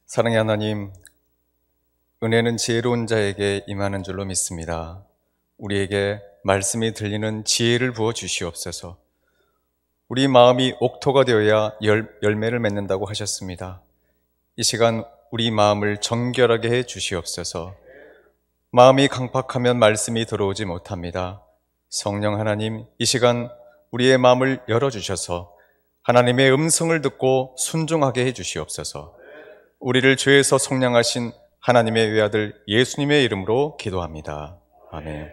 사랑의 하나님, 은혜는 지혜로운 자에게 임하는 줄로 믿습니다. 우리에게 말씀이 들리는 지혜를 부어 주시옵소서. 우리 마음이 옥토가 되어야 열매를 맺는다고 하셨습니다. 이 시간 우리 마음을 정결하게 해 주시옵소서. 마음이 강팍하면 말씀이 들어오지 못합니다. 성령 하나님, 이 시간 우리의 마음을 열어주셔서 하나님의 음성을 듣고 순종하게 해 주시옵소서. 우리를 죄에서 속량하신 하나님의 외아들 예수님의 이름으로 기도합니다. 아멘.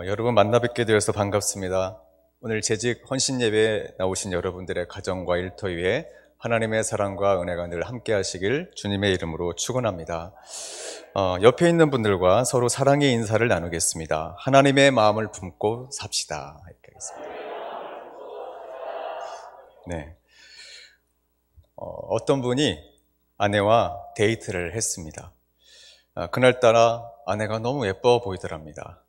여러분 만나 뵙게 되어서 반갑습니다. 오늘 재직 헌신 예배에 나오신 여러분들의 가정과 일터 위에 하나님의 사랑과 은혜가 늘 함께 하시길 주님의 이름으로 축원합니다. 옆에 있는 분들과 서로 사랑의 인사를 나누겠습니다. 하나님의 마음을 품고 삽시다. 이렇게 하겠습니다. 네. 어떤 분이 아내와 데이트를 했습니다. 그날따라 아내가 너무 예뻐 보이더랍니다.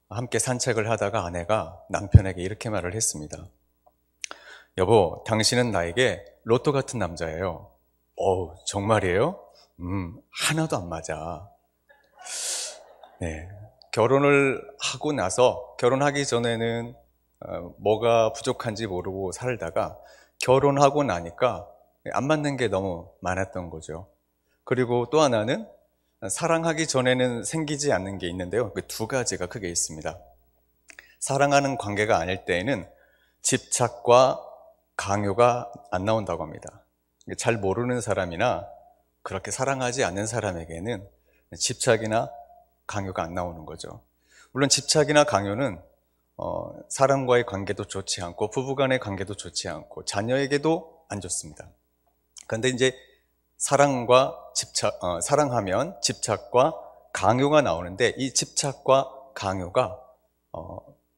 함께 산책을 하다가 아내가 남편에게 이렇게 말을 했습니다. 여보, 당신은 나에게 로또 같은 남자예요. 정말이에요? 하나도 안 맞아. 네, 결혼을 하고 나서 결혼하기 전에는 뭐가 부족한지 모르고 살다가 결혼하고 나니까 안 맞는 게 너무 많았던 거죠. 그리고 또 하나는 사랑하기 전에는 생기지 않는 게 있는데요. 그 두 가지가 크게 있습니다. 사랑하는 관계가 아닐 때에는 집착과 강요가 안 나온다고 합니다. 잘 모르는 사람이나 그렇게 사랑하지 않는 사람에게는 집착이나 강요가 안 나오는 거죠. 물론 집착이나 강요는 사람과의 관계도 좋지 않고 부부간의 관계도 좋지 않고 자녀에게도 안 좋습니다. 그런데 이제 사랑하면 집착과 강요가 나오는데 이 집착과 강요가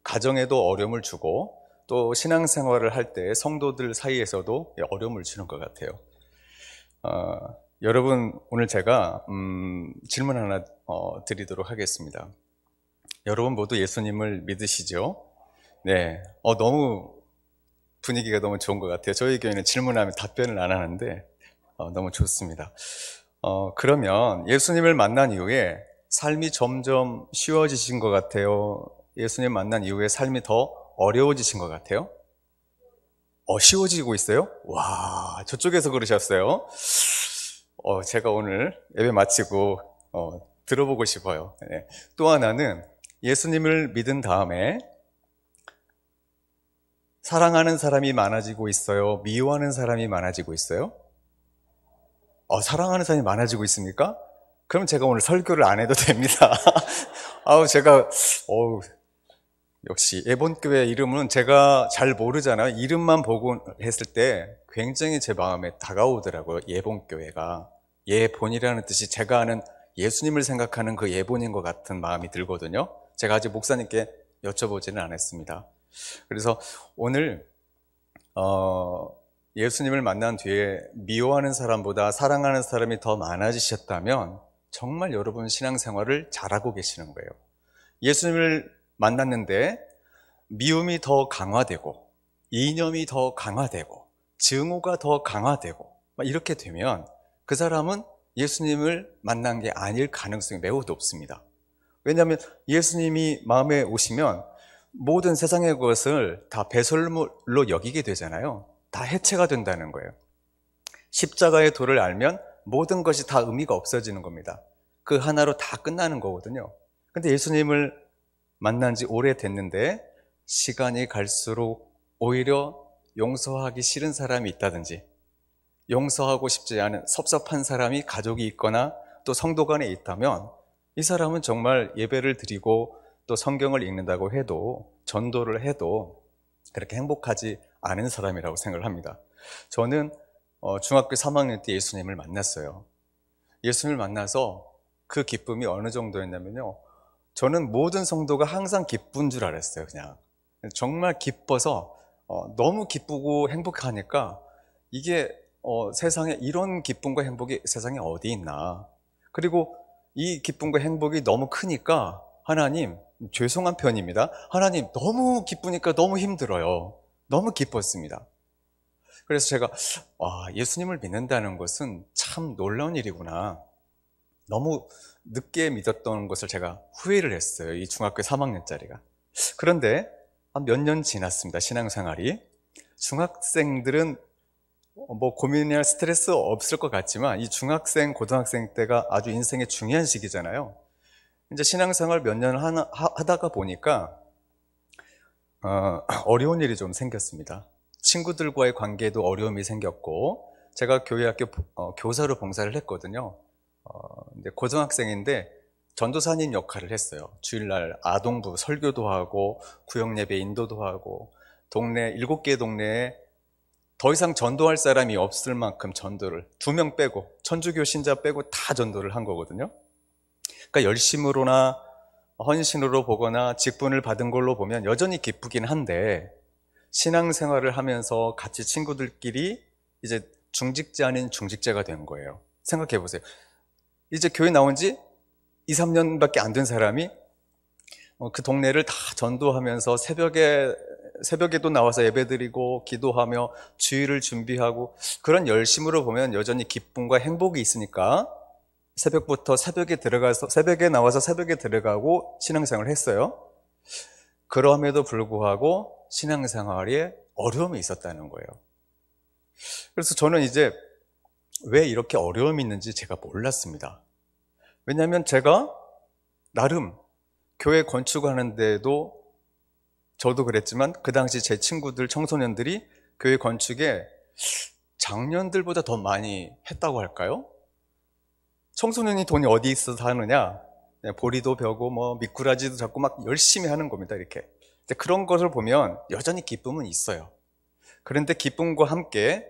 가정에도 어려움을 주고 또 신앙생활을 할 때 성도들 사이에서도 어려움을 주는 것 같아요. 여러분, 오늘 제가 질문 하나 드리도록 하겠습니다. 여러분 모두 예수님을 믿으시죠? 네, 너무 분위기가 너무 좋은 것 같아요. 저희 교회는 질문하면 답변을 안 하는데 너무 좋습니다. 그러면 예수님을 만난 이후에 삶이 점점 쉬워지신 것 같아요? 예수님 만난 이후에 삶이 더 어려워지신 것 같아요? 쉬워지고 있어요? 와, 저쪽에서 그러셨어요? 제가 오늘 예배 마치고 들어보고 싶어요. 네. 또 하나는 예수님을 믿은 다음에 사랑하는 사람이 많아지고 있어요? 미워하는 사람이 많아지고 있어요? 사랑하는 사람이 많아지고 있습니까? 그럼 제가 오늘 설교를 안 해도 됩니다. 역시 예본교회 이름은 제가 잘 모르잖아요. 이름만 보고 했을 때 굉장히 제 마음에 다가오더라고요. 예본교회가. 예본이라는 뜻이 제가 아는 예수님을 생각하는 그 예본인 것 같은 마음이 들거든요. 제가 아직 목사님께 여쭤보지는 않았습니다. 그래서 오늘 예수님을 만난 뒤에 미워하는 사람보다 사랑하는 사람이 더 많아지셨다면 정말 여러분 신앙생활을 잘하고 계시는 거예요. 예수님을 만났는데 미움이 더 강화되고 이념이 더 강화되고 증오가 더 강화되고 이렇게 되면 그 사람은 예수님을 만난 게 아닐 가능성이 매우 높습니다. 왜냐하면 예수님이 마음에 오시면 모든 세상의 것을 다 배설물로 여기게 되잖아요. 다 해체가 된다는 거예요. 십자가의 도를 알면 모든 것이 다 의미가 없어지는 겁니다. 그 하나로 다 끝나는 거거든요. 근데 예수님을 만난 지 오래됐는데 시간이 갈수록 오히려 용서하기 싫은 사람이 있다든지 용서하고 싶지 않은 섭섭한 사람이 가족이 있거나 또 성도 간에 있다면 이 사람은 정말 예배를 드리고 또 성경을 읽는다고 해도 전도를 해도 그렇게 행복하지 않은 사람이라고 생각을 합니다. 저는 중학교 3학년 때 예수님을 만났어요. 예수님을 만나서 그 기쁨이 어느 정도였냐면요, 저는 모든 성도가 항상 기쁜 줄 알았어요. 그냥 정말 기뻐서 너무 기쁘고 행복하니까 이게 세상에 이런 기쁨과 행복이 세상에 어디 있나. 그리고 이 기쁨과 행복이 너무 크니까 하나님, 죄송한 편입니다. 하나님, 너무 기쁘니까 너무 힘들어요. 너무 기뻤습니다. 그래서 제가 예수님을 믿는다는 것은 참 놀라운 일이구나. 너무 늦게 믿었던 것을 제가 후회를 했어요. 이 중학교 3학년짜리가. 그런데 몇 년 지났습니다. 신앙생활이. 중학생들은 뭐 고민이나 스트레스 없을 것 같지만 이 중학생, 고등학생 때가 아주 인생의 중요한 시기잖아요. 이제 신앙생활 몇 년 하다가 보니까 어려운 일이 좀 생겼습니다. 친구들과의 관계에도 어려움이 생겼고, 제가 교회학교 교사로 봉사를 했거든요. 근데 고등학생인데 전도사님 역할을 했어요. 주일날 아동부 설교도 하고 구역예배 인도도 하고, 동네 7개 동네에 더 이상 전도할 사람이 없을 만큼 전도를 2명 빼고, 천주교 신자 빼고 다 전도를 한 거거든요. 그러니까 열심으로나 헌신으로 보거나 직분을 받은 걸로 보면 여전히 기쁘긴 한데, 신앙생활을 하면서 같이 친구들끼리 이제 중직자 아닌 중직자가 된 거예요. 생각해 보세요. 이제 교회 나온 지 2, 3년밖에 안 된 사람이 그 동네를 다 전도하면서 새벽에도 나와서 예배드리고 기도하며 주일을 준비하고, 그런 열심으로 보면 여전히 기쁨과 행복이 있으니까 새벽부터 새벽에 나와서 새벽에 들어가고 신앙생활을 했어요. 그럼에도 불구하고 신앙생활에 어려움이 있었다는 거예요. 그래서 저는 이제 왜 이렇게 어려움이 있는지 제가 몰랐습니다. 왜냐하면 제가 나름 교회 건축하는데도, 저도 그랬지만 그 당시 제 친구들, 청소년들이 교회 건축에 장년들보다 더 많이 했다고 할까요? 청소년이 돈이 어디 있어서 하느냐? 보리도 벼고 뭐 미꾸라지도 잡고 막 열심히 하는 겁니다. 이렇게. 그런 것을 보면 여전히 기쁨은 있어요. 그런데 기쁨과 함께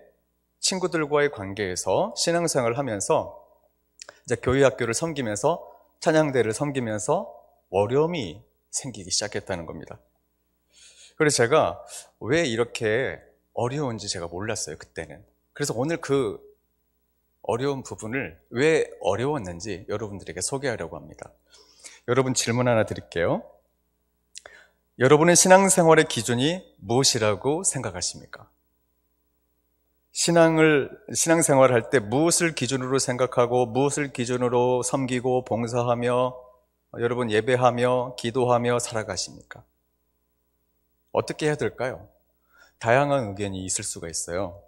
친구들과의 관계에서 신앙생활을 하면서 이제 교회 학교를 섬기면서 찬양대를 섬기면서 어려움이 생기기 시작했다는 겁니다. 그래서 제가 왜 이렇게 어려운지 제가 몰랐어요, 그때는. 그래서 오늘 그 어려운 부분을 왜 어려웠는지 여러분들에게 소개하려고 합니다. 여러분, 질문 하나 드릴게요. 여러분은 신앙생활의 기준이 무엇이라고 생각하십니까? 신앙생활을 할 때 무엇을 기준으로 생각하고 무엇을 기준으로 섬기고 봉사하며 여러분 예배하며 기도하며 살아가십니까? 어떻게 해야 될까요? 다양한 의견이 있을 수가 있어요.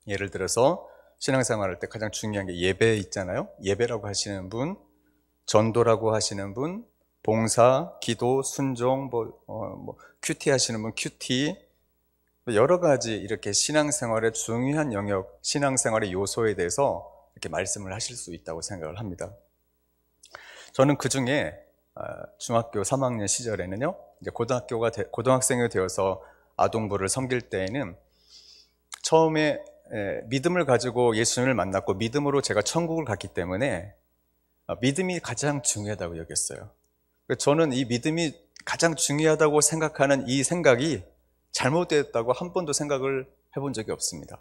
예를 들어서 신앙생활할 때 가장 중요한 게 예배 있잖아요. 예배라고 하시는 분, 전도라고 하시는 분, 봉사, 기도, 순종, 큐티 하시는 분, 큐티, 여러 가지 이렇게 신앙생활의 중요한 영역, 신앙생활의 요소에 대해서 이렇게 말씀을 하실 수 있다고 생각을 합니다. 저는 그 중에 중학교 3학년 시절에는요, 이제 고등학생이 되어서 아동부를 섬길 때에는 처음에 믿음을 가지고 예수님을 만났고 믿음으로 제가 천국을 갔기 때문에 믿음이 가장 중요하다고 여겼어요. 저는 이 믿음이 가장 중요하다고 생각하는 이 생각이 잘못됐다고 한 번도 생각을 해본 적이 없습니다.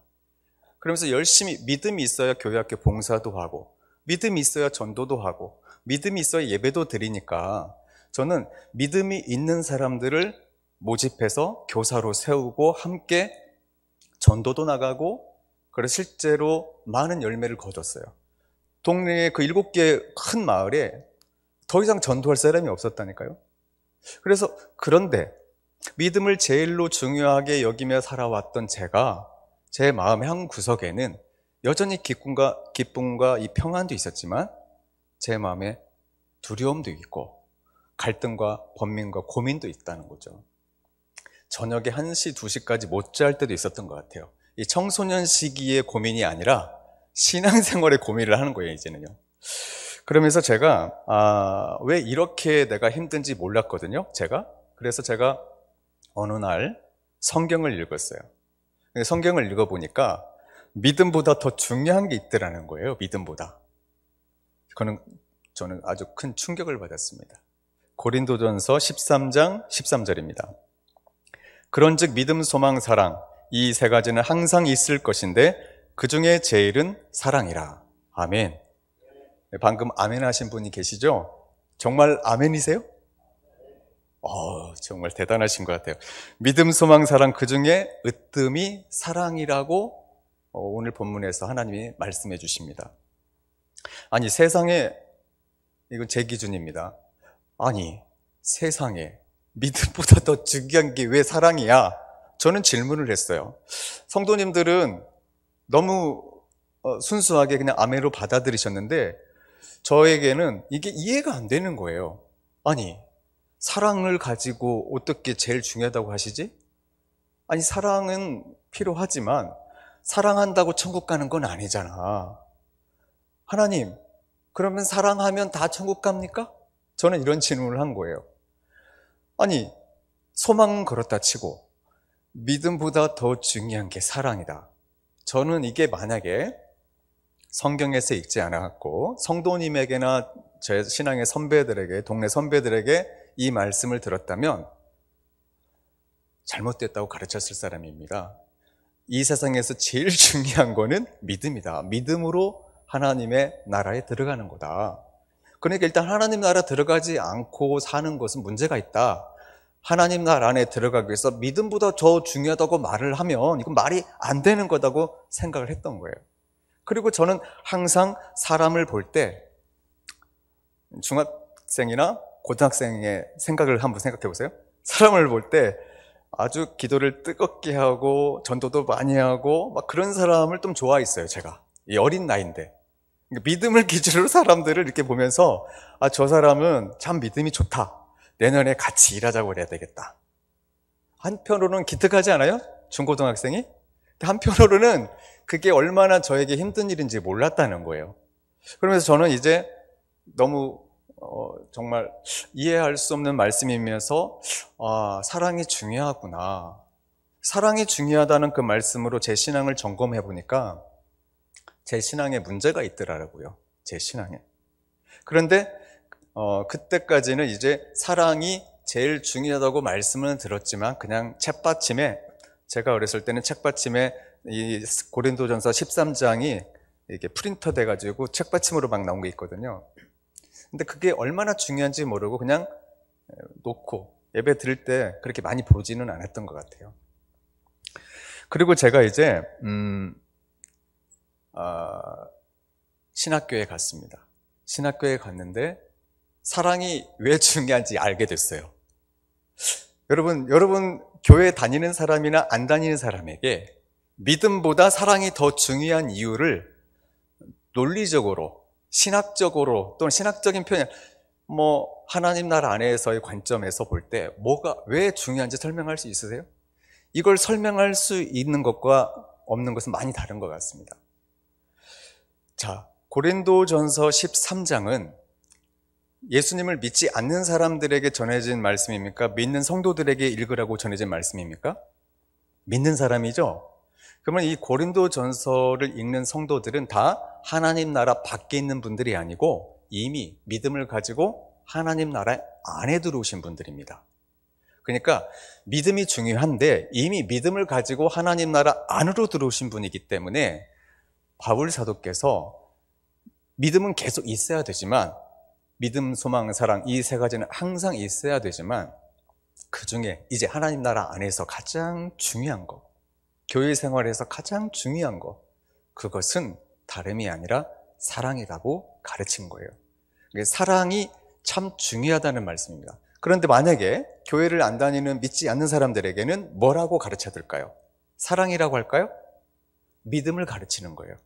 그러면서 열심히 믿음이 있어야 교회학교 봉사도 하고, 믿음이 있어야 전도도 하고, 믿음이 있어야 예배도 드리니까 저는 믿음이 있는 사람들을 모집해서 교사로 세우고 함께 전도도 나가고, 그래서 실제로 많은 열매를 거뒀어요. 동네에 그 7개 큰 마을에 더 이상 전도할 사람이 없었다니까요. 그래서 그런데 믿음을 제일로 중요하게 여기며 살아왔던 제가, 제 마음의 한 구석에는 여전히 기쁨과 이 평안도 있었지만 제 마음에 두려움도 있고 갈등과 번민과 고민도 있다는 거죠. 저녁에 1시, 2시까지 못 잘 때도 있었던 것 같아요. 이 청소년 시기의 고민이 아니라 신앙생활의 고민을 하는 거예요, 이제는요. 그러면서 제가 왜 이렇게 내가 힘든지 몰랐거든요, 그래서 제가 어느 날 성경을 읽었어요. 성경을 읽어보니까 믿음보다 더 중요한 게 있더라는 거예요, 믿음보다. 저는 아주 큰 충격을 받았습니다. 고린도전서 13장 13절입니다. 그런즉 믿음, 소망, 사랑, 이 세 가지는 항상 있을 것인데 그 중에 제일은 사랑이라. 아멘. 방금 아멘 하신 분이 계시죠? 정말 아멘이세요? 정말 대단하신 것 같아요. 믿음, 소망, 사랑, 그 중에 으뜸이 사랑이라고 오늘 본문에서 하나님이 말씀해 주십니다. 아니, 세상에, 이건 제 기준입니다. 아니, 세상에 믿음보다 더 중요한 게 왜 사랑이야? 저는 질문을 했어요. 성도님들은 너무 순수하게 그냥 아멘으로 받아들이셨는데 저에게는 이게 이해가 안 되는 거예요. 아니, 사랑을 가지고 어떻게 제일 중요하다고 하시지? 아니, 사랑은 필요하지만 사랑한다고 천국 가는 건 아니잖아. 하나님, 그러면 사랑하면 다 천국 갑니까? 저는 이런 질문을 한 거예요. 아니, 소망은 그렇다 치고 믿음보다 더 중요한 게 사랑이다. 저는 이게 만약에 성경에서 읽지 않았고 성도님에게나 제 신앙의 선배들에게, 동네 선배들에게 이 말씀을 들었다면 잘못됐다고 가르쳤을 사람입니다. 이 세상에서 제일 중요한 거는 믿음이다. 믿음으로 하나님의 나라에 들어가는 거다. 그러니까 일단 하나님 나라 들어가지 않고 사는 것은 문제가 있다. 하나님 나라 안에 들어가기 위해서 믿음보다 더 중요하다고 말을 하면 이건 말이 안 되는 거다고 생각을 했던 거예요. 그리고 저는 항상 사람을 볼 때 중학생이나 고등학생의 생각을 한번 생각해 보세요. 사람을 볼 때 아주 기도를 뜨겁게 하고 전도도 많이 하고 막 그런 사람을 좀 좋아했어요. 제가 이 어린 나이인데 믿음을 기준으로 사람들을 이렇게 보면서 저 사람은 참 믿음이 좋다. 내년에 같이 일하자고 그래야 되겠다. 한편으로는 기특하지 않아요? 중고등학생이? 한편으로는 그게 얼마나 저에게 힘든 일인지 몰랐다는 거예요. 그러면서 저는 이제 너무 정말 이해할 수 없는 말씀이면서 사랑이 중요하구나. 사랑이 중요하다는 그 말씀으로 제 신앙을 점검해 보니까 제 신앙에 문제가 있더라고요. 제 신앙에. 그런데 그때까지는 이제 사랑이 제일 중요하다고 말씀은 들었지만 그냥 책받침에, 제가 어렸을 때는 책받침에 이 고린도전서 13장이 이게 프린터 돼가지고 책받침으로 막 나온 게 있거든요. 근데 그게 얼마나 중요한지 모르고 그냥 놓고 예배 드릴 때 그렇게 많이 보지는 않았던 것 같아요. 그리고 제가 이제 신학교에 갔습니다. 신학교에 갔는데 사랑이 왜 중요한지 알게 됐어요. 여러분 교회 다니는 사람이나 안 다니는 사람에게 믿음보다 사랑이 더 중요한 이유를 논리적으로, 신학적으로 또는 신학적인 표현, 하나님 나라 안에서의 관점에서 볼 때 뭐가 왜 중요한지 설명할 수 있으세요? 이걸 설명할 수 있는 것과 없는 것은 많이 다른 것 같습니다. 자, 고린도전서 13장은 예수님을 믿지 않는 사람들에게 전해진 말씀입니까? 믿는 성도들에게 읽으라고 전해진 말씀입니까? 믿는 사람이죠? 그러면 이 고린도전서를 읽는 성도들은 다 하나님 나라 밖에 있는 분들이 아니고 이미 믿음을 가지고 하나님 나라 안에 들어오신 분들입니다. 그러니까 믿음이 중요한데 이미 믿음을 가지고 하나님 나라 안으로 들어오신 분이기 때문에 바울 사도께서 믿음은 계속 있어야 되지만 믿음, 소망, 사랑 이 세 가지는 항상 있어야 되지만 그 중에 이제 하나님 나라 안에서 가장 중요한 거, 교회 생활에서 가장 중요한 거, 그것은 다름이 아니라 사랑이라고 가르친 거예요. 사랑이 참 중요하다는 말씀입니다. 그런데 만약에 교회를 안 다니는 믿지 않는 사람들에게는 뭐라고 가르쳐야 될까요? 사랑이라고 할까요? 믿음을 가르치는 거예요.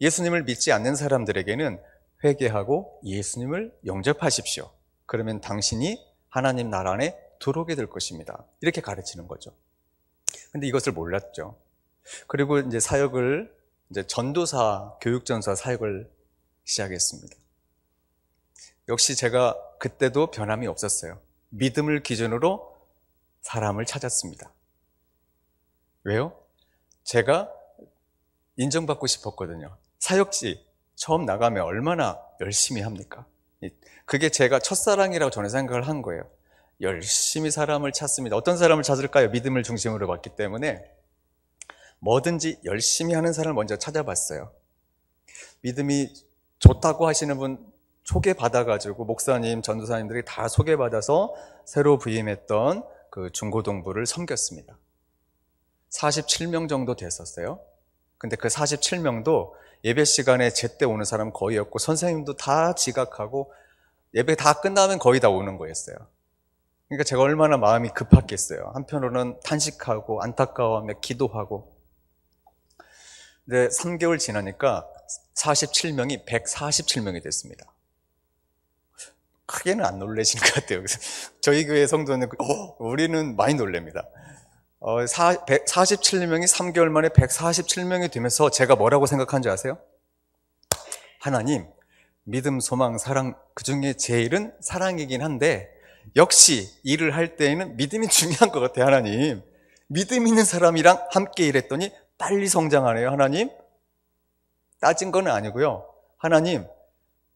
예수님을 믿지 않는 사람들에게는 회개하고 예수님을 영접하십시오. 그러면 당신이 하나님 나라 안에 들어오게 될 것입니다. 이렇게 가르치는 거죠. 근데 이것을 몰랐죠. 그리고 이제 사역을, 전도사, 교육전사 사역을 시작했습니다. 역시 제가 그때도 변함이 없었어요. 믿음을 기준으로 사람을 찾았습니다. 왜요? 제가 인정받고 싶었거든요. 사역지 처음 나가면 얼마나 열심히 합니까? 그게 제가 첫사랑이라고 저는 생각을 한 거예요. 열심히 사람을 찾습니다. 어떤 사람을 찾을까요? 믿음을 중심으로 봤기 때문에 뭐든지 열심히 하는 사람을 먼저 찾아봤어요. 믿음이 좋다고 하시는 분 소개받아가지고 목사님, 전도사님들이 다 소개받아서 새로 부임했던 그 중고등부를 섬겼습니다. 47명 정도 됐었어요. 근데 그 47명도 예배 시간에 제때 오는 사람 거의 없고 선생님도 다 지각하고 예배 다 끝나면 거의 다 오는 거였어요. 그러니까 제가 얼마나 마음이 급했겠어요. 한편으로는 탄식하고 안타까워하며 기도하고. 근데 3개월 지나니까 47명이 147명이 됐습니다. 크게는 안 놀라신 것 같아요. 그래서 저희 교회 성도는 우리는 많이 놀랍니다. 47명이 3개월 만에 147명이 되면서 제가 뭐라고 생각한지 아세요? 하나님, 믿음, 소망, 사랑, 그 중에 제일은 사랑이긴 한데 역시 일을 할 때에는 믿음이 중요한 것 같아요. 하나님, 믿음 있는 사람이랑 함께 일했더니 빨리 성장하네요. 하나님, 따진 건 아니고요. 하나님,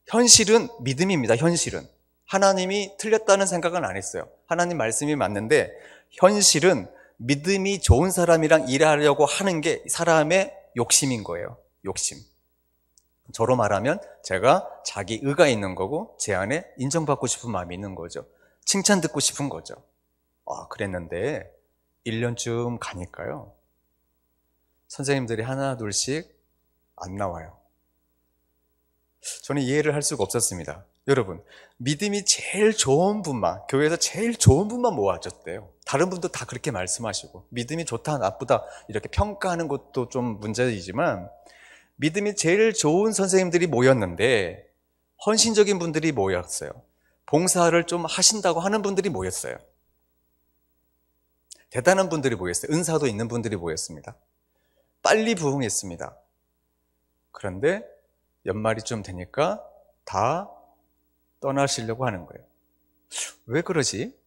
현실은 믿음입니다. 현실은 하나님이 틀렸다는 생각은 안 했어요. 하나님 말씀이 맞는데 현실은 믿음이 좋은 사람이랑 일하려고 하는 게 사람의 욕심인 거예요. 욕심. 저로 말하면 제가 자기 의가 있는 거고 제 안에 인정받고 싶은 마음이 있는 거죠. 칭찬 듣고 싶은 거죠. 그랬는데 1년쯤 가니까요, 선생님들이 하나 둘씩 안 나와요. 저는 이해를 할 수가 없었습니다. 여러분, 믿음이 제일 좋은 분만, 교회에서 제일 좋은 분만 모아줬대요. 다른 분도 다 그렇게 말씀하시고, 믿음이 좋다 나쁘다 이렇게 평가하는 것도 좀 문제이지만 믿음이 제일 좋은 선생님들이 모였는데 헌신적인 분들이 모였어요. 봉사를 좀 하신다고 하는 분들이 모였어요. 대단한 분들이 모였어요. 은사도 있는 분들이 모였습니다. 빨리 부흥했습니다. 그런데 연말이쯤 되니까 다 떠나시려고 하는 거예요. 왜 그러지?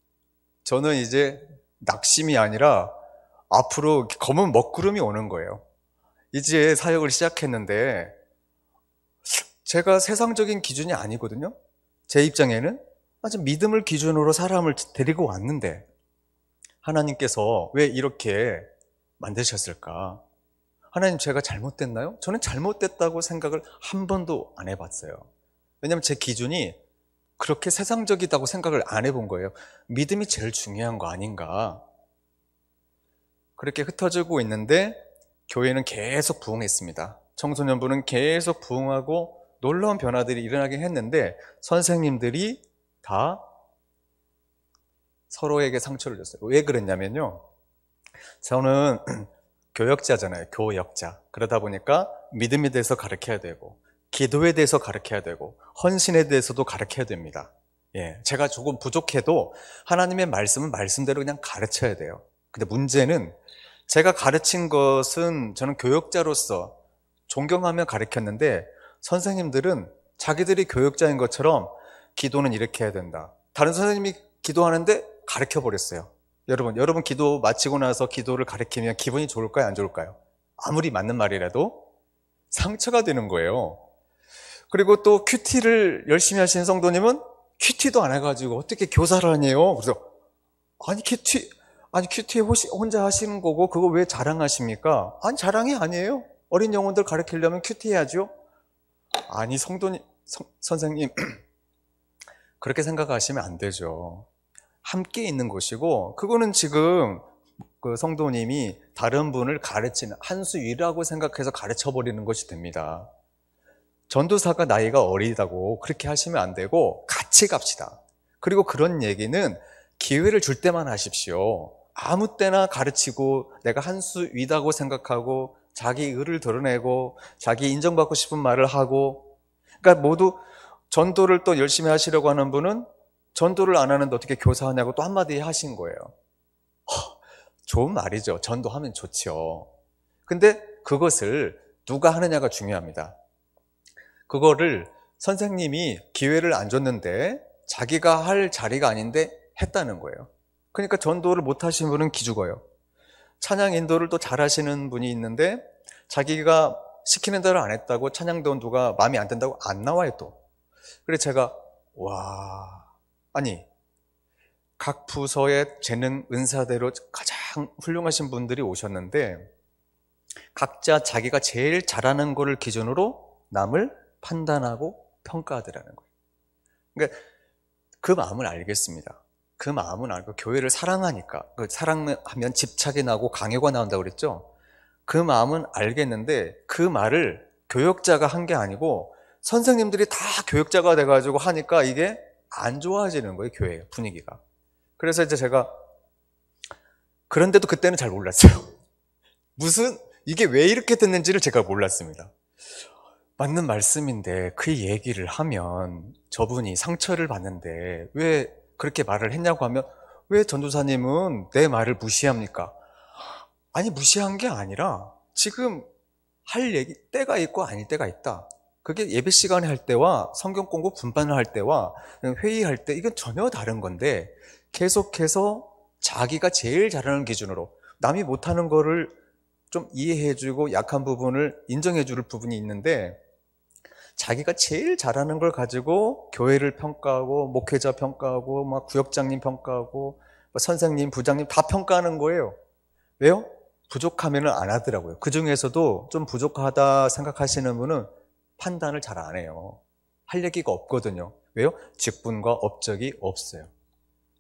저는 이제 낙심이 아니라 앞으로 검은 먹구름이 오는 거예요. 이제 사역을 시작했는데 제가 세상적인 기준이 아니거든요. 제 입장에는 아주 믿음을 기준으로 사람을 데리고 왔는데 하나님께서 왜 이렇게 만드셨을까? 하나님, 제가 잘못됐나요? 저는 잘못됐다고 생각을 한 번도 안 해봤어요. 왜냐하면 제 기준이 그렇게 세상적이다고 생각을 안 해본 거예요. 믿음이 제일 중요한 거 아닌가. 그렇게 흩어지고 있는데 교회는 계속 부흥했습니다. 청소년부는 계속 부흥하고 놀라운 변화들이 일어나긴 했는데 선생님들이 다 서로에게 상처를 줬어요. 왜 그랬냐면요, 저는 교역자잖아요. 교역자. 그러다 보니까 믿음에 대해서 가르쳐야 되고 기도에 대해서 가르쳐야 되고 헌신에 대해서도 가르쳐야 됩니다. 제가 조금 부족해도 하나님의 말씀은 말씀대로 그냥 가르쳐야 돼요. 근데 문제는 제가 가르친 것은 저는 교역자로서 존경하며 가르쳤는데 선생님들은 자기들이 교역자인 것처럼 기도는 이렇게 해야 된다. 다른 선생님이 기도하는데 가르쳐버렸어요. 여러분 기도 마치고 나서 기도를 가르치면 기분이 좋을까요? 안 좋을까요? 아무리 맞는 말이라도 상처가 되는 거예요. 그리고 또 큐티를 열심히 하시는 성도님은 큐티도 안 해가지고 어떻게 교사를 하냐요? 그래서 큐티 혼자 하시는 거고 그거 왜 자랑하십니까? 아니, 자랑이 아니에요. 어린 영혼들 가르치려면 큐티 해야죠. 아니, 선생님 그렇게 생각하시면 안 되죠. 함께 있는 것이고 그거는 지금 그 성도님이 다른 분을 가르치는 한 수 위라고 생각해서 가르쳐버리는 것이 됩니다. 전도사가 나이가 어리다고 그렇게 하시면 안 되고 같이 갑시다. 그리고 그런 얘기는 기회를 줄 때만 하십시오. 아무 때나 가르치고 내가 한 수 위다고 생각하고 자기 의를 드러내고 자기 인정받고 싶은 말을 하고, 그러니까 모두 전도를 또 열심히 하시려고 하는 분은 전도를 안 하는데 어떻게 교사하냐고 또 한마디 하신 거예요. 좋은 말이죠. 전도하면 좋죠. 근데 그것을 누가 하느냐가 중요합니다. 그거를 선생님이 기회를 안 줬는데 자기가 할 자리가 아닌데 했다는 거예요. 그러니까 전도를 못 하시는 분은 기죽어요. 찬양 인도를 또 잘 하시는 분이 있는데 자기가 시키는 대로 안 했다고 찬양도 누가 마음에 안 든다고 안 나와요 또. 그래서 제가 아니, 각 부서의 재능 은사대로 가장 훌륭하신 분들이 오셨는데 각자 자기가 제일 잘하는 거를 기준으로 남을 판단하고 평가하더라는 거예요. 그러니까 그 마음을 알겠습니다. 그 마음은 알고 교회를 사랑하니까, 그 사랑하면 집착이 나고 강요가 나온다고 그랬죠. 그 마음은 알겠는데 그 말을 교역자가 한 게 아니고 선생님들이 다 교역자가 돼가지고 하니까 이게 안 좋아지는 거예요, 교회 분위기가. 그래서 이제 제가, 그런데도 그때는 잘 몰랐어요. 이게 왜 이렇게 됐는지를 제가 몰랐습니다. 맞는 말씀인데 그 얘기를 하면 저분이 상처를 받는데 왜 그렇게 말을 했냐고 하면, 왜 전도사님은 내 말을 무시합니까? 아니, 무시한 게 아니라 지금 할 얘기, 때가 있고 아닐 때가 있다. 그게 예배 시간에 할 때와 성경 공부 분반을 할 때와 회의할 때 이건 전혀 다른 건데, 계속해서 자기가 제일 잘하는 기준으로 남이 못하는 거를 좀 이해해주고 약한 부분을 인정해줄 부분이 있는데, 자기가 제일 잘하는 걸 가지고 교회를 평가하고 목회자 평가하고 막 구역장님 평가하고 선생님, 부장님 다 평가하는 거예요. 왜요? 부족하면 안 하더라고요. 그 중에서도 좀 부족하다 생각하시는 분은 판단을 잘 안 해요. 할 얘기가 없거든요. 왜요? 직분과 업적이 없어요.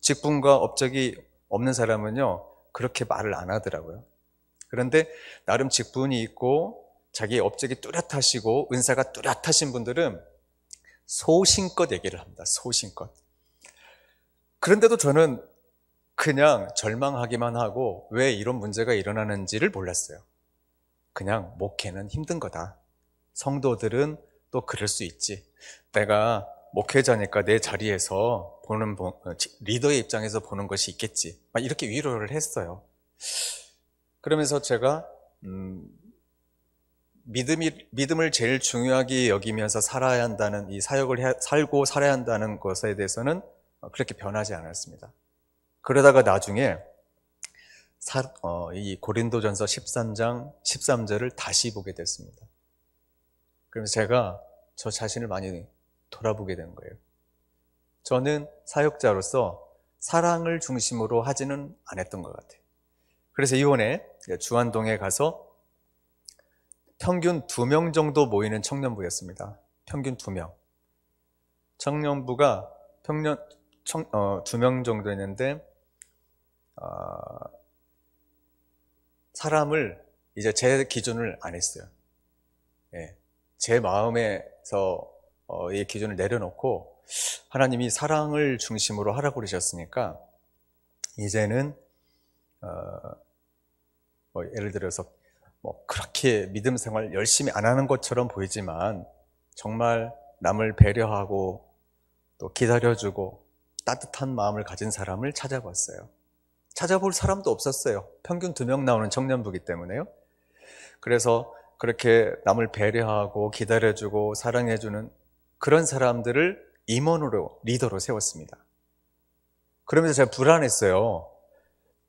직분과 업적이 없는 사람은요, 그렇게 말을 안 하더라고요. 그런데 나름 직분이 있고 자기의 업적이 뚜렷하시고 은사가 뚜렷하신 분들은 소신껏 얘기를 합니다. 소신껏. 그런데도 저는 그냥 절망하기만 하고 왜 이런 문제가 일어나는지를 몰랐어요. 그냥 목회는 힘든 거다. 성도들은 또 그럴 수 있지. 내가 목회자니까 내 자리에서 리더의 입장에서 보는 것이 있겠지. 막 이렇게 위로를 했어요. 그러면서 제가 믿음을 제일 중요하게 여기면서 살아야 한다는, 이 사역을 살고 살아야 한다는 것에 대해서는 그렇게 변하지 않았습니다. 그러다가 나중에 이 고린도전서 13장 13절을 다시 보게 됐습니다. 그래서 제가 저 자신을 많이 돌아보게 된 거예요. 저는 사역자로서 사랑을 중심으로 하지는 않았던 것 같아요. 그래서 이번에 주안동에 가서 평균 2명 정도 모이는 청년부였습니다. 평균 2명. 청년부가 2명 정도 있는데, 사람을 이제 제 기준을 안 했어요. 예, 제 마음에서 이 기준을 내려놓고 하나님이 사랑을 중심으로 하라고 그러셨으니까 이제는 예를 들어서 그렇게 믿음 생활 열심히 안 하는 것처럼 보이지만 정말 남을 배려하고 또 기다려주고 따뜻한 마음을 가진 사람을 찾아봤어요. 찾아볼 사람도 없었어요. 평균 2명 나오는 청년부기 때문에요. 그래서 그렇게 남을 배려하고 기다려주고 사랑해주는 그런 사람들을 임원으로, 리더로 세웠습니다. 그러면서 제가 불안했어요.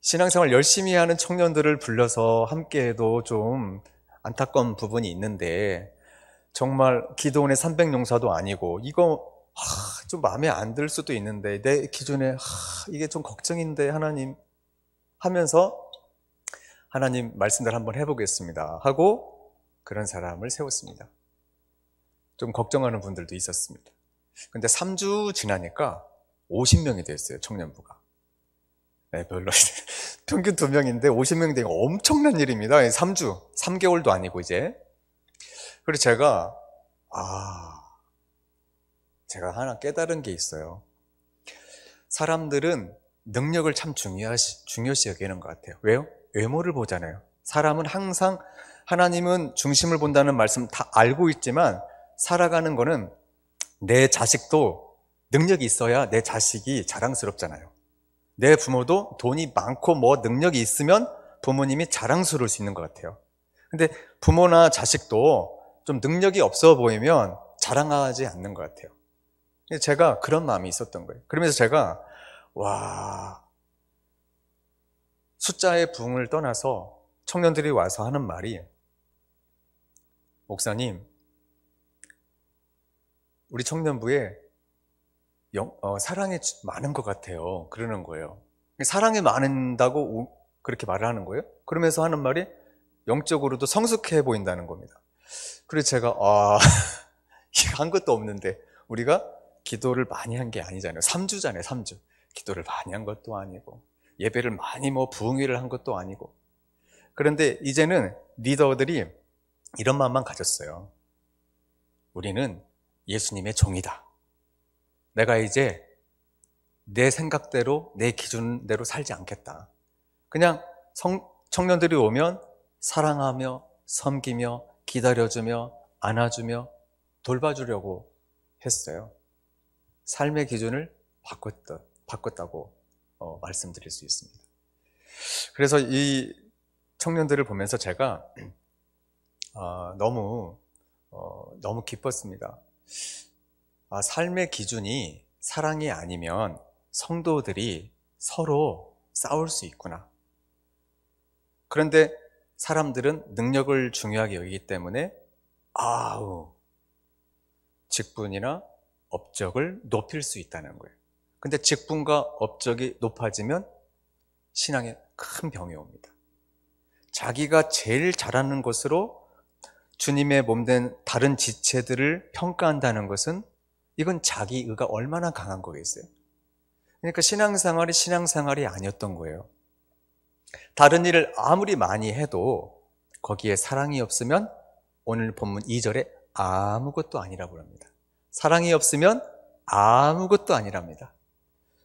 신앙생활 열심히 하는 청년들을 불러서 함께해도 좀 안타까운 부분이 있는데, 정말 기도원의 300용사도 아니고 이거 좀 마음에 안 들 수도 있는데 내 기준에 이게 좀 걱정인데 하나님 하면서, 하나님 말씀대로 한번 해보겠습니다 하고 그런 사람을 세웠습니다. 좀 걱정하는 분들도 있었습니다. 근데 3주 지나니까 50명이 됐어요, 청년부가. 네, 별로. 평균 2명인데 50명 되니까 엄청난 일입니다. 3개월도 아니고 이제. 그래서 제가 하나 깨달은 게 있어요. 사람들은 능력을 참 중요시 여기는 것 같아요. 왜요? 외모를 보잖아요. 사람은 항상, 하나님은 중심을 본다는 말씀 다 알고 있지만 살아가는 거는, 내 자식도 능력이 있어야 내 자식이 자랑스럽잖아요. 내 부모도 돈이 많고 능력이 있으면 부모님이 자랑스러울 수 있는 것 같아요. 근데 부모나 자식도 좀 능력이 없어 보이면 자랑하지 않는 것 같아요. 제가 그런 마음이 있었던 거예요. 그러면서 제가 숫자의 부흥을 떠나서 청년들이 와서 하는 말이, 목사님, 우리 청년부에 사랑이 많은 것 같아요. 그러는 거예요. 사랑이 많다고 그렇게 말을 하는 거예요. 그러면서 하는 말이 영적으로도 성숙해 보인다는 겁니다. 그래서 제가 이거 한 것도 없는데 우리가 기도를 많이 한 게 아니잖아요. 3주잖아요, 3주. 기도를 많이 한 것도 아니고, 예배를 많이 부흥회를 한 것도 아니고. 그런데 이제는 리더들이 이런 마음만 가졌어요. 우리는 예수님의 종이다. 내가 이제 내 생각대로, 내 기준대로 살지 않겠다. 그냥 청년들이 오면 사랑하며, 섬기며, 기다려주며, 안아주며, 돌봐주려고 했어요. 삶의 기준을 바꿨다고 말씀드릴 수 있습니다. 그래서 이 청년들을 보면서 제가 너무 기뻤습니다. 삶의 기준이 사랑이 아니면 성도들이 서로 싸울 수 있구나. 그런데 사람들은 능력을 중요하게 여기기 때문에 직분이나 업적을 높일 수 있다는 거예요. 근데 직분과 업적이 높아지면 신앙에 큰 병이 옵니다. 자기가 제일 잘하는 것으로 주님의 몸된 다른 지체들을 평가한다는 것은 이건 자기의가 얼마나 강한 거겠어요? 그러니까 신앙생활이 아니었던 거예요. 다른 일을 아무리 많이 해도 거기에 사랑이 없으면 오늘 본문 2절에 아무것도 아니라고 합니다. 사랑이 없으면 아무것도 아니랍니다.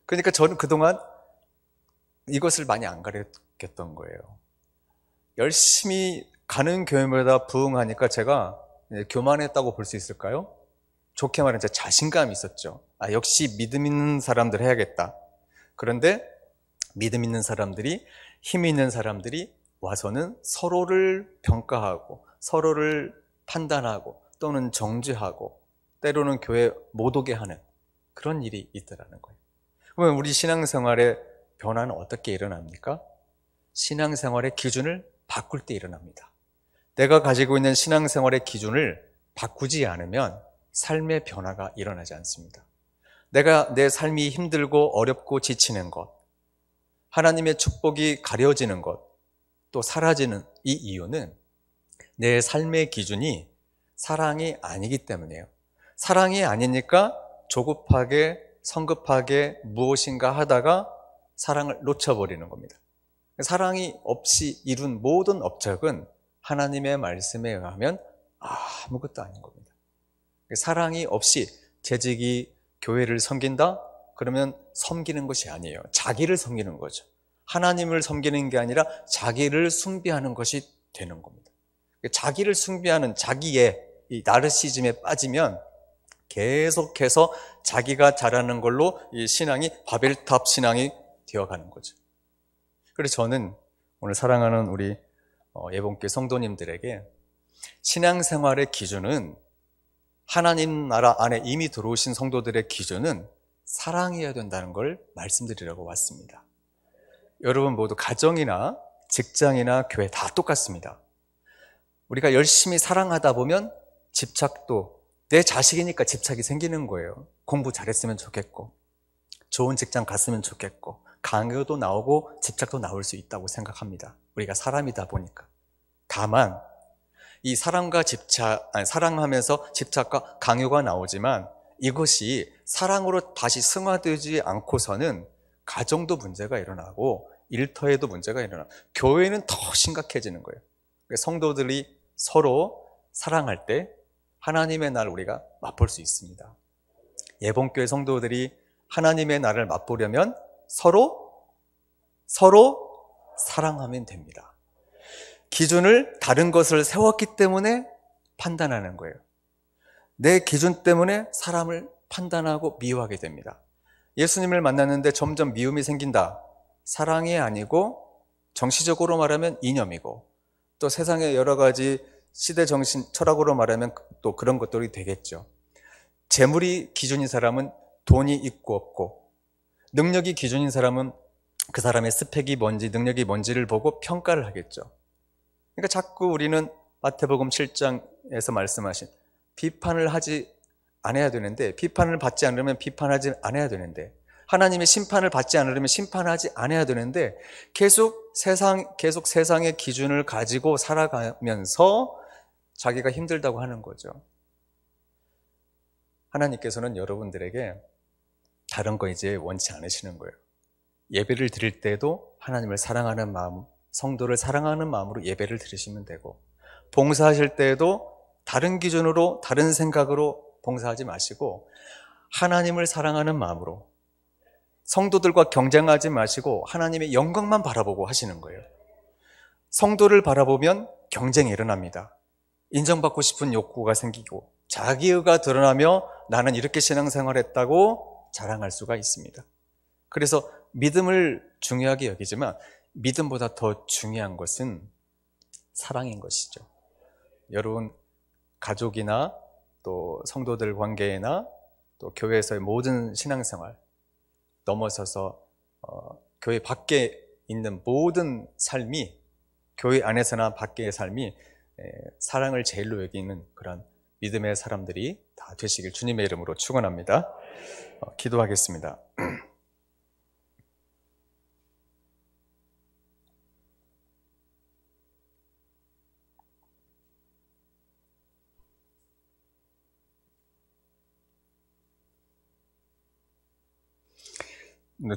그러니까 저는 그동안 이것을 많이 안 가르쳤던 거예요. 열심히 가는 교회마다 부흥하니까 제가 교만했다고 볼 수 있을까요? 좋게 말하면 자신감이 있었죠. 역시 믿음 있는 사람들 해야겠다. 그런데 믿음 있는 사람들이, 힘 있는 사람들이 와서는 서로를 평가하고 서로를 판단하고 또는 정죄하고 때로는 교회 못 오게 하는 그런 일이 있더라는 거예요. 그러면 우리 신앙생활의 변화는 어떻게 일어납니까? 신앙생활의 기준을 바꿀 때 일어납니다. 내가 가지고 있는 신앙생활의 기준을 바꾸지 않으면 삶의 변화가 일어나지 않습니다. 내가 내 삶이 힘들고 어렵고 지치는 것, 하나님의 축복이 가려지는 것, 또 사라지는 이 이유는 내 삶의 기준이 사랑이 아니기 때문이에요. 사랑이 아니니까 조급하게 성급하게 무엇인가 하다가 사랑을 놓쳐버리는 겁니다. 사랑이 없이 이룬 모든 업적은 하나님의 말씀에 의하면 아무것도 아닌 겁니다. 사랑이 없이 재직이 교회를 섬긴다? 그러면 섬기는 것이 아니에요. 자기를 섬기는 거죠. 하나님을 섬기는 게 아니라 자기를 숭배하는 것이 되는 겁니다. 자기를 숭배하는 자기의 이 나르시즘에 빠지면 계속해서 자기가 잘하는 걸로 이 신앙이 바벨탑 신앙이 되어가는 거죠. 그래서 저는 오늘 사랑하는 우리 예봉교회 성도님들에게 신앙생활의 기준은 하나님 나라 안에 이미 들어오신 성도들의 기준은 사랑해야 된다는 걸 말씀드리려고 왔습니다. 여러분 모두 가정이나 직장이나 교회 다 똑같습니다. 우리가 열심히 사랑하다 보면 집착도, 내 자식이니까 집착이 생기는 거예요. 공부 잘했으면 좋겠고, 좋은 직장 갔으면 좋겠고, 강요도 나오고 집착도 나올 수 있다고 생각합니다. 우리가 사람이다 보니까. 다만 이 사랑하면서 집착과 강요가 나오지만 이것이 사랑으로 다시 승화되지 않고서는 가정도 문제가 일어나고 일터에도 문제가 일어나고 교회는 더 심각해지는 거예요. 성도들이 서로 사랑할 때 하나님의 날 우리가 맛볼 수 있습니다. 예봉교회 성도들이 하나님의 날을 맛보려면 서로 사랑하면 됩니다. 기준을 다른 것을 세웠기 때문에 판단하는 거예요. 내 기준 때문에 사람을 판단하고 미워하게 됩니다. 예수님을 만났는데 점점 미움이 생긴다. 사랑이 아니고 정치적으로 말하면 이념이고 또 세상의 여러 가지 시대 정신 철학으로 말하면 또 그런 것들이 되겠죠. 재물이 기준인 사람은 돈이 있고 없고, 능력이 기준인 사람은 그 사람의 스펙이 뭔지 능력이 뭔지를 보고 평가를 하겠죠. 그러니까 자꾸 우리는 마태복음 7장에서 말씀하신 비판을 하지 않아야 되는데, 비판을 받지 않으면 비판하지 않아야 되는데, 하나님의 심판을 받지 않으려면 심판하지 않아야 되는데 계속 세상의 기준을 가지고 살아가면서 자기가 힘들다고 하는 거죠. 하나님께서는 여러분들에게 다른 거 이제 원치 않으시는 거예요. 예배를 드릴 때도 하나님을 사랑하는 마음, 성도를 사랑하는 마음으로 예배를 드리시면 되고, 봉사하실 때에도 다른 기준으로 다른 생각으로 봉사하지 마시고 하나님을 사랑하는 마음으로, 성도들과 경쟁하지 마시고 하나님의 영광만 바라보고 하시는 거예요. 성도를 바라보면 경쟁이 일어납니다. 인정받고 싶은 욕구가 생기고 자기의가 드러나며 나는 이렇게 신앙생활했다고 자랑할 수가 있습니다. 그래서 믿음을 중요하게 여기지만 믿음보다 더 중요한 것은 사랑인 것이죠. 여러분, 가족이나 또 성도들 관계나 또 교회에서의 모든 신앙생활 넘어서서 교회 밖에 있는 모든 삶이, 교회 안에서나 밖의 삶이 사랑을 제일로 여기는 그런 믿음의 사람들이 다 되시길 주님의 이름으로 축원합니다. 기도하겠습니다.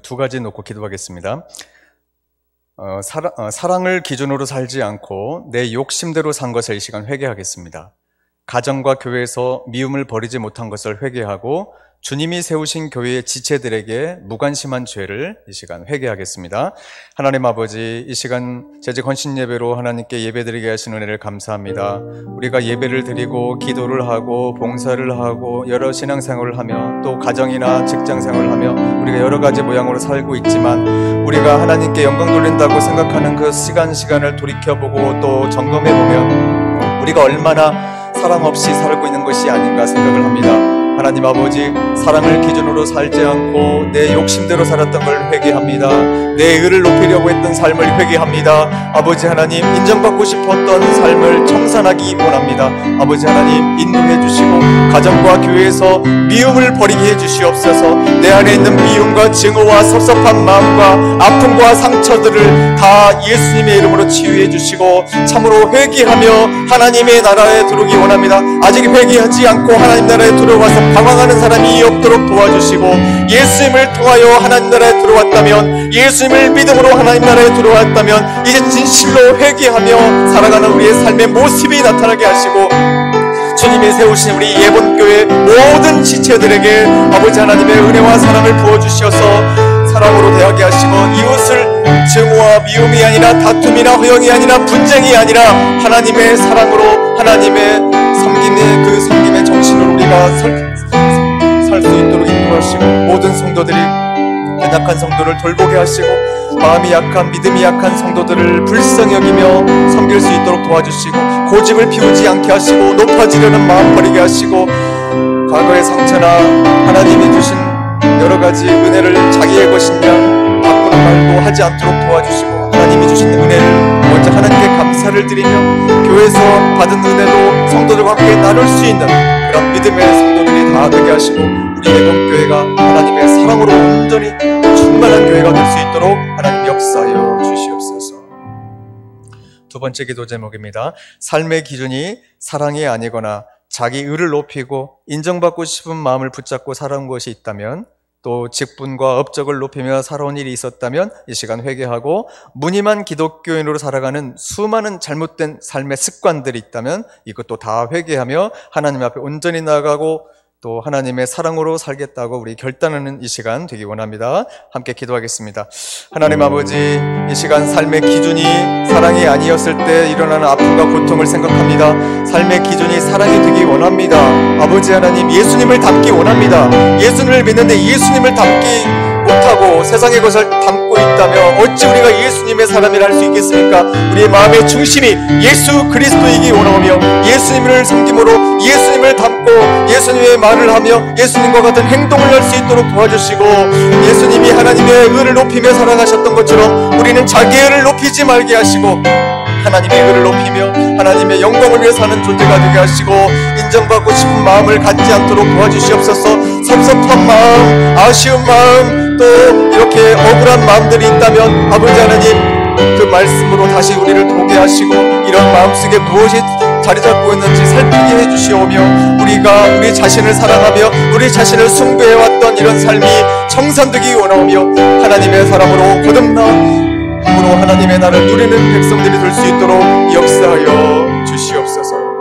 두 가지 놓고 기도하겠습니다. 사랑을 기준으로 살지 않고 내 욕심대로 산 것을 이 시간 회개하겠습니다. 가정과 교회에서 미움을 버리지 못한 것을 회개하고 주님이 세우신 교회의 지체들에게 무관심한 죄를 이 시간 회개하겠습니다. 하나님 아버지, 이 시간 재직 헌신 예배로 하나님께 예배드리게 하신 은혜를 감사합니다. 우리가 예배를 드리고 기도를 하고 봉사를 하고 여러 신앙생활을 하며 또 가정이나 직장생활을 하며 우리가 여러 가지 모양으로 살고 있지만, 우리가 하나님께 영광 돌린다고 생각하는 그 시간을 돌이켜보고 또 점검해보면 우리가 얼마나 사랑 없이 살고 있는 것이 아닌가 생각을 합니다. 하나님 아버지, 사랑을 기준으로 살지 않고 내 욕심대로 살았던 걸 회개합니다. 내 의를 높이려고 했던 삶을 회개합니다. 아버지 하나님, 인정받고 싶었던 삶을 청산하기 원합니다. 아버지 하나님, 인도해 주시고 가정과 교회에서 미움을 버리게 해 주시옵소서. 내 안에 있는 미움과 증오와 섭섭한 마음과 아픔과 상처들을 다 예수님의 이름으로 치유해 주시고 참으로 회개하며 하나님의 나라에 들어오기 원합니다. 아직 회개하지 않고 하나님 나라에 들어와서 방황하는 사람이 없도록 도와주시고, 예수님을 통하여 하나님 나라에 들어왔다면, 예수님을 믿음으로 하나님 나라에 들어왔다면 이제 진실로 회개하며 살아가는 우리의 삶의 모습이 나타나게 하시고, 주님이 세우신 우리 예본교회 모든 지체들에게 아버지 하나님의 은혜와 사랑을 부어주셔서 사랑으로 대하게 하시고, 이웃을 증오와 미움이 아니라 다툼이나 허영이 아니라 분쟁이 아니라 하나님의 사랑으로, 하나님의 섬김의 그 섬김의 정신으로 우리가 살 수 있도록 인도하시고, 모든 성도들이 연약한 성도를 돌보게 하시고, 마음이 약한, 믿음이 약한 성도들을 불쌍히 여기며 섬길 수 있도록 도와주시고, 고집을 피우지 않게 하시고, 높아지려는 마음 버리게 하시고, 과거의 상처나 하나님이 주신 여러 가지 은혜를 자기의 것인 양 바꾸는 말도 하지 않도록 도와주시고, 하나님이 주신 은혜를 먼저 하나님께 감사를 드리며 교회에서 받은 은혜도 성도들과 함께 나눌 수 있는 그런 믿음의 성도들이 다 되게 하시고, 우리 예본교회가 하나님의 사랑으로 온전히 충만한 교회가 될 수 있도록 하나님 역사하여 주시옵소서. 두 번째 기도 제목입니다. 삶의 기준이 사랑이 아니거나 자기 의를 높이고 인정받고 싶은 마음을 붙잡고 살아온 것이 있다면, 또 직분과 업적을 높이며 살아온 일이 있었다면 이 시간 회개하고, 무늬만 기독교인으로 살아가는 수많은 잘못된 삶의 습관들이 있다면 이것도 다 회개하며 하나님 앞에 온전히 나아가고 또 하나님의 사랑으로 살겠다고 우리 결단하는 이 시간 되기 원합니다. 함께 기도하겠습니다. 하나님 아버지, 이 시간 삶의 기준이 사랑이 아니었을 때 일어나는 아픔과 고통을 생각합니다. 삶의 기준이 사랑이 되기 원합니다. 아버지 하나님, 예수님을 닮기 원합니다. 예수님을 믿는데 예수님을 닮기 못하고 세상의 것을 닮고 있다면 어찌 우리가 예수님의 사람이라 할 수 있겠습니까? 우리의 마음의 중심이 예수 그리스도이기 원하며 예수님을 섬김으로 예수님을 닮고 예수님의 말을 하며 예수님과 같은 행동을 할 수 있도록 도와주시고, 예수님이 하나님의 의를 높이며 살아가셨던 것처럼 우리는 자기의 의를 높이지 말게 하시고 하나님의 의를 높이며 하나님의 영광을 위해 사는 존재가 되게 하시고, 인정받고 싶은 마음을 갖지 않도록 도와주시옵소서. 섭섭한 마음, 아쉬운 마음, 또 이렇게 억울한 마음들이 있다면 아버지 하나님, 그 말씀으로 다시 우리를 도게 하시고, 이런 마음속에 무엇이 자리 잡고 있는지 살피게 해주시오며, 우리가 우리 자신을 사랑하며 우리 자신을 숭배해왔던 이런 삶이 청산되기 원하오며, 하나님의 사람으로 거듭남으로 하나님의 나라를 누리는 백성들이 될 수 있도록 역사하여 주시옵소서.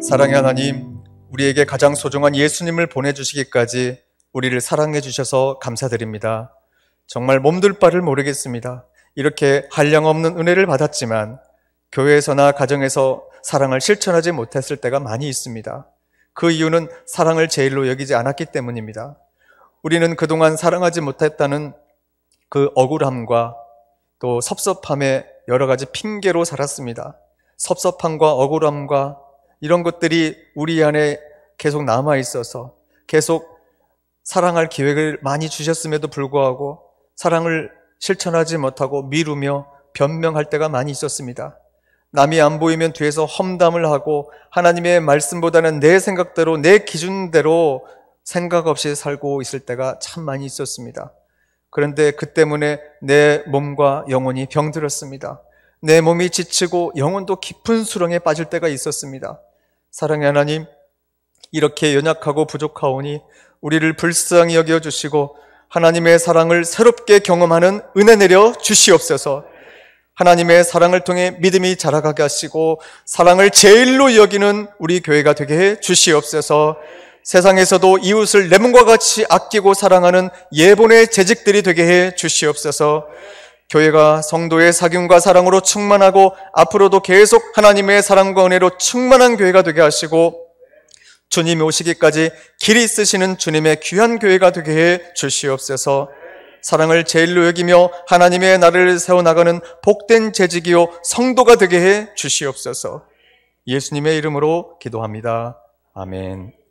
사랑의 하나님, 우리에게 가장 소중한 예수님을 보내주시기까지 우리를 사랑해 주셔서 감사드립니다. 정말 몸둘 바를 모르겠습니다. 이렇게 한량없는 은혜를 받았지만 교회에서나 가정에서 사랑을 실천하지 못했을 때가 많이 있습니다. 그 이유는 사랑을 제일로 여기지 않았기 때문입니다. 우리는 그동안 사랑하지 못했다는 그 억울함과 또 섭섭함에 여러 가지 핑계로 살았습니다. 섭섭함과 억울함과 이런 것들이 우리 안에 계속 남아있어서 계속 사랑할 기회를 많이 주셨음에도 불구하고 사랑을 실천하지 못하고 미루며 변명할 때가 많이 있었습니다. 남이 안 보이면 뒤에서 험담을 하고 하나님의 말씀보다는 내 생각대로 내 기준대로 생각 없이 살고 있을 때가 참 많이 있었습니다. 그런데 그 때문에 내 몸과 영혼이 병들었습니다. 내 몸이 지치고 영혼도 깊은 수렁에 빠질 때가 있었습니다. 사랑의 하나님, 이렇게 연약하고 부족하오니 우리를 불쌍히 여겨주시고 하나님의 사랑을 새롭게 경험하는 은혜 내려 주시옵소서. 하나님의 사랑을 통해 믿음이 자라가게 하시고 사랑을 제일로 여기는 우리 교회가 되게 해 주시옵소서. 세상에서도 이웃을 내 몸과 같이 아끼고 사랑하는 예본의 재직들이 되게 해 주시옵소서. 교회가 성도의 사귐과 사랑으로 충만하고 앞으로도 계속 하나님의 사랑과 은혜로 충만한 교회가 되게 하시고 주님이 오시기까지 길이 있으시는 주님의 귀한 교회가 되게 해 주시옵소서. 사랑을 제일로 여기며 하나님의 나라를 세워나가는 복된 재직이요 성도가 되게 해 주시옵소서. 예수님의 이름으로 기도합니다. 아멘.